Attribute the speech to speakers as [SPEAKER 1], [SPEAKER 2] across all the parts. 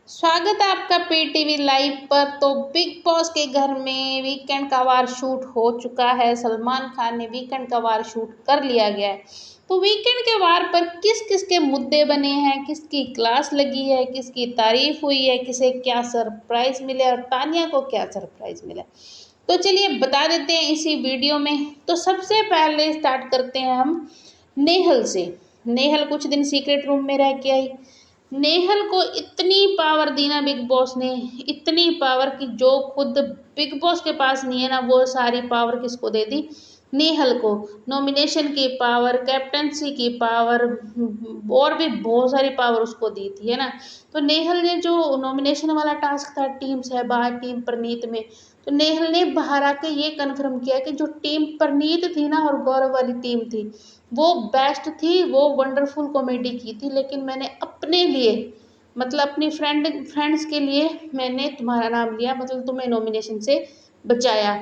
[SPEAKER 1] स्वागत है आपका पीटीवी लाइव पर। तो बिग बॉस के घर में वीकेंड का वार शूट हो चुका है। सलमान खान ने वीकेंड का वार शूट कर लिया गया है। तो वीकेंड के वार पर किस किस के मुद्दे बने हैं, किसकी क्लास लगी है, किसकी तारीफ हुई है, किसे क्या सरप्राइज मिले और तानिया को क्या सरप्राइज मिला। तो चलिए बता देते हैं इसी वीडियो में। तो सबसे पहले स्टार्ट करते हैं हम नेहल से। नेहल कुछ दिन सीक्रेट रूम में रह के आई। नेहल को इतनी पावर दी ना बिग बॉस ने, इतनी पावर कि जो खुद बिग बॉस के पास नहीं है ना, वो सारी पावर किसको दे दी? नेहल को। नॉमिनेशन की पावर, कैप्टनसी की पावर और भी बहुत सारी पावर उसको दी थी, है ना। तो नेहल ने जो नॉमिनेशन वाला टास्क था टीम सहबाज, टीम परनीत में, तो नेहल ने बाहर आके ये कन्फर्म किया कि जो टीम परनीत थी ना और गौरव वाली टीम थी वो बेस्ट थी, वो वंडरफुल कॉमेडी की थी, लेकिन मैंने अपने लिए मतलब अपनी फ्रेंड्स के लिए मैंने तुम्हारा नाम लिया, मतलब तुम्हें नॉमिनेशन से बचाया।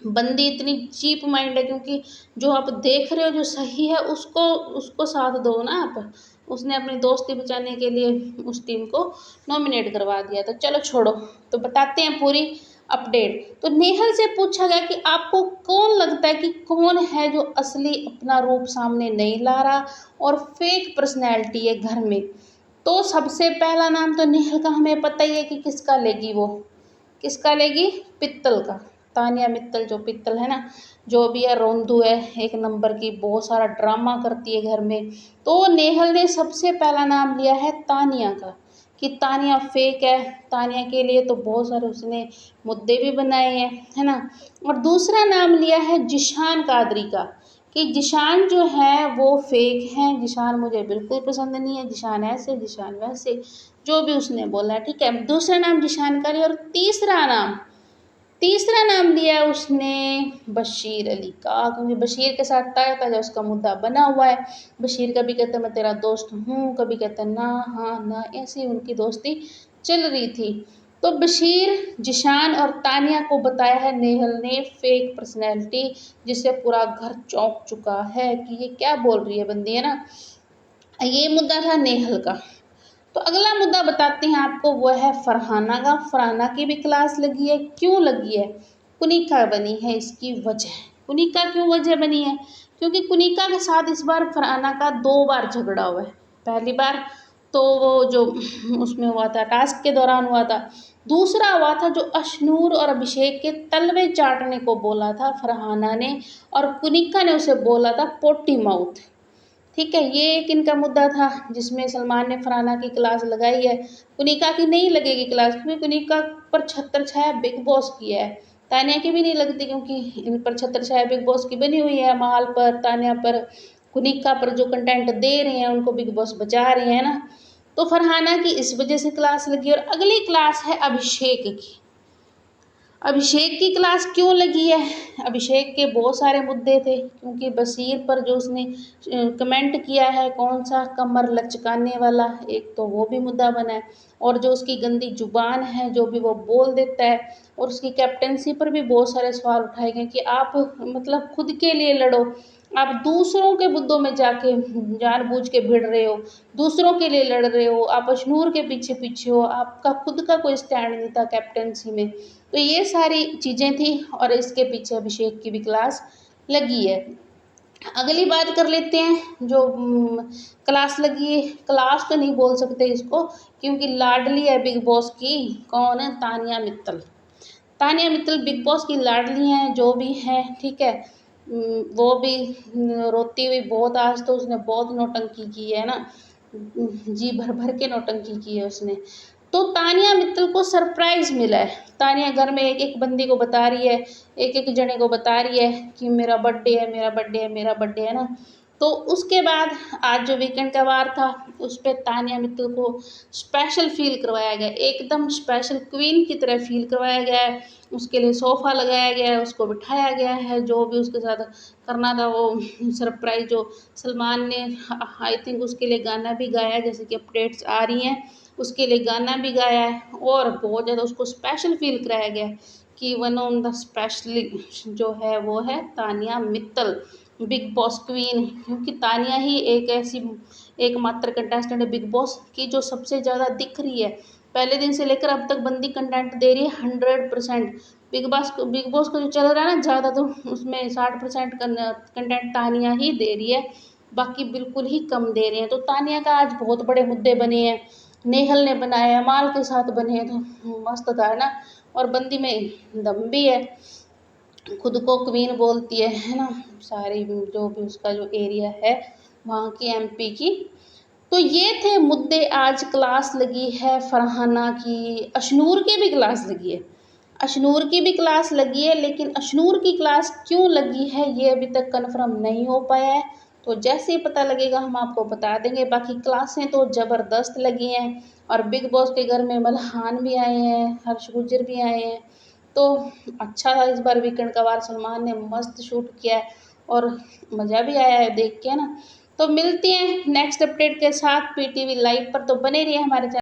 [SPEAKER 1] बंदी इतनी चीप माइंड है, क्योंकि जो आप देख रहे हो जो सही है उसको उसको साथ दो ना आप। उसने अपनी दोस्ती बचाने के लिए उस टीम को नॉमिनेट करवा दिया। तो चलो छोड़ो, तो बताते हैं पूरी अपडेट। तो नेहल से पूछा गया कि आपको कौन लगता है कि कौन है जो असली अपना रूप सामने नहीं ला रहा और फेक पर्सनैलिटी है घर में। तो सबसे पहला नाम तो नेहल का हमें पता ही है कि किसका लेगी, वो किसका लेगी? पित्तल का। तानिया मित्तल, जो पित्तल है ना, जो भी है रोंदू है, एक नंबर की, बहुत सारा ड्रामा करती है घर में। तो नेहल ने सबसे पहला नाम लिया है तानिया का कि तानिया फेक है। तानिया के लिए तो बहुत सारे उसने मुद्दे भी बनाए हैं, है ना। और दूसरा नाम लिया है जिशान कादरी का कि जिशान जो है वो फेक है, जिशान मुझे बिल्कुल पसंद नहीं है, जिशान ऐसे जिशान वैसे, जो भी उसने बोला है, ठीक है। दूसरा नाम जिशान का लिया। और तीसरा नाम लिया उसने बशीर अली का, क्योंकि बशीर के साथ ताज़ा ताज़ा उसका मुद्दा बना हुआ है। बशीर कभी कहता मैं तेरा दोस्त हूँ, कभी कहता ना हाँ ना, ऐसी उनकी दोस्ती चल रही थी। तो बशीर, जिशान और तानिया को बताया है नेहल ने फेक पर्सनैलिटी, जिससे पूरा घर चौंक चुका है कि ये क्या बोल रही है बंदी, है ना। ये मुद्दा था नेहल का। तो अगला मुद्दा बताते हैं आपको, वो है फरहाना का। फरहाना की भी क्लास लगी है। क्यों लगी है? कुनिका बनी है इसकी वजह। कुनिका क्यों वजह बनी है? क्योंकि कुनिका के साथ इस बार फरहाना का 2 बार झगड़ा हुआ है। पहली बार तो वो जो उसमें हुआ था टास्क के दौरान हुआ था। दूसरा हुआ था जो अशनूर और अभिषेक के तलवे चाटने को बोला था फरहाना ने, और कुनिका ने उसे बोला था पोटी माउथ। ठीक है, ये एक इनका मुद्दा था जिसमें सलमान ने फरहाना की क्लास लगाई है। कुनिका की नहीं लगेगी क्लास, क्योंकि कुनिका पर छत्र छाया बिग बॉस की है। तानिया की भी नहीं लगती, क्योंकि इन पर छत्र छाया बिग बॉस की बनी हुई है। माल पर, तानिया पर, कुनिका पर जो कंटेंट दे रहे हैं उनको बिग बॉस बचा रहे हैं ना। तो फरहाना की इस वजह से क्लास लगी। और अगली क्लास है अभिषेक की। अभिषेक की क्लास क्यों लगी है? अभिषेक के बहुत सारे मुद्दे थे, क्योंकि बशीर पर जो उसने कमेंट किया है, कौन सा कमर लचकाने वाला, एक तो वो भी मुद्दा बना है। और जो उसकी गंदी जुबान है, जो भी वो बोल देता है, और उसकी कैप्टनसी पर भी बहुत सारे सवाल उठाए गए कि आप मतलब खुद के लिए लड़ो, आप दूसरों के मुद्दों में जाके जानबूझ के भिड़ रहे हो, दूसरों के लिए लड़ रहे हो, आप अशनूर के पीछे पीछे हो, आपका खुद का कोई स्टैंड नहीं था कैप्टनसी में। तो ये सारी चीज़ें थी, और इसके पीछे अभिषेक की भी क्लास लगी है। अगली बात कर लेते हैं जो क्लास लगी है। क्लास तो नहीं बोल सकते इसको, क्योंकि लाडली है बिग बॉस की। कौन है? तानिया मित्तल। तानिया मित्तल बिग बॉस की लाडली हैं, जो भी हैं, ठीक है। वो भी रोती हुई बहुत, आज तो उसने बहुत नौटंकी की है ना, जी भर भर के नौटंकी की है उसने। तो तानिया मित्तल को सरप्राइज मिला है। तानिया घर में एक एक बंदी को बता रही है, एक एक जने को बता रही है कि मेरा बर्थडे है, मेरा बर्थडे है, मेरा बर्थडे है ना। तो उसके बाद आज जो वीकेंड का वार था उस पर तानिया मित्तल को स्पेशल फील करवाया गया, एकदम स्पेशल क्वीन की तरह फील करवाया गया है। उसके लिए सोफ़ा लगाया गया है, उसको बिठाया गया है, जो भी उसके साथ करना था वो सरप्राइज जो सलमान ने आई थिंक उसके लिए गाना भी गाया है, जैसे कि अपडेट्स आ रही हैं, उसके लिए गाना भी गाया है। और बहुत ज़्यादा उसको स्पेशल फील कराया गया है कि वन ऑन द स्पेशली जो है वो है Tania Mittal, big boss queen. क्योंकि तानिया ही एक ऐसी एकमात्र कंटेस्टेंट है बिग बॉस की जो सबसे ज़्यादा दिख रही है। पहले दिन से लेकर अब तक बंदी कंटेंट दे रही है 100%। बिग बॉस का जो चल रहा है ना ज़्यादा, तो उसमें 60% कंटेंट तानिया ही दे रही है, बाकी बिल्कुल ही कम दे रहे हैं। तो तानिया का आज बहुत बड़े मुद्दे बने हैं, नेहल ने बनाया, अमाल के साथ बने हैं, तो मस्त था, है ना। और बंदी में दम भी है, खुद को क्वीन बोलती है ना, सारी जो भी उसका जो एरिया है वहाँ की एमपी की। तो ये थे मुद्दे। आज क्लास लगी है फरहाना की, अशनूर की भी क्लास लगी है, अशनूर की भी क्लास लगी है, लेकिन अशनूर की क्लास क्यों लगी है ये अभी तक कंफर्म नहीं हो पाया है। तो जैसे ही पता लगेगा हम आपको बता देंगे। बाकी क्लासें तो ज़बरदस्त लगी हैं, और बिग बॉस के घर में मल्हान भी आए हैं, हर्ष गुजर भी आए हैं। तो अच्छा था इस बार वीकेंड का वार, सलमान ने मस्त शूट किया है और मज़ा भी आया है देख के, है ना। तो मिलती हैं नेक्स्ट अपडेट के साथ पीटीवी लाइव पर, तो बने रहिए हमारे चैनल।